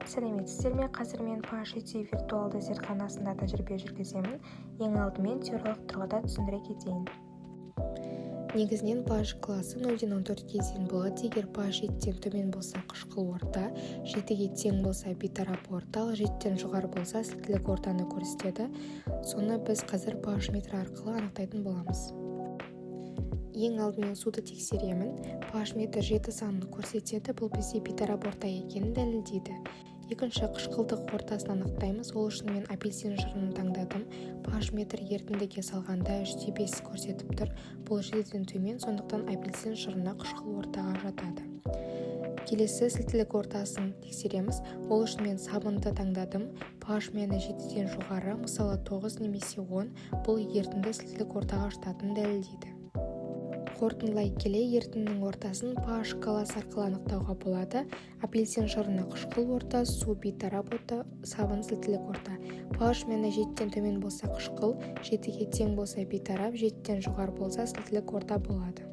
сәлеметсіздер ме? Қазір мен PHET виртуалды зертханасында тәжірибе жүргіземін. Ең алдымен теориялық тұрғыда түсіндіре кетейін. Негізінен pH класы 0-14-ге дейін болады. Егер pH 7-тен төмен болса қышқыл орта, 7-ге тең болса бейтарап орта, ал 7-тен жоғары болса сілтілік ортаны көрсетеді. Соны біз қазір pH метрі арқылы анықтайтын боламыз. Ең алдымен суды тексеремін. pH метр 7 санын көрсетеді. Бұл бізде бейтарап орта екенін дәлелдейді. Екінші қышқылдық ортасын анықтаймыз. Ол үшін мен апельсин жырын таңдадым. pH метр ерітіндіге салғанда 5 көрсетіп тұр. Бұл 7-ден төмен, сондықтан апельсин жырына қышқыл ортаға жатады. Келесі сілтілік ортасын тексереміз. Ол үшін мен сабынды таңдадым. pH мәні 7-ден жоғары, мысалы 9 немесе 10, бұл ерітінді сілтілік ортаға жататынын дәлелдейді. Қорытындылай келе ерітіндінің ортасын pH шкаласы арқылы анықтауға болады. Апельсин жырына қышқыл орта, су бейтарап орта, сабын сілтілік орта. pH мәні 7-ден төмен болса қышқыл, 7-ге тең болса бейтарап, 7-ден жоғары болса сілтілік орта болады.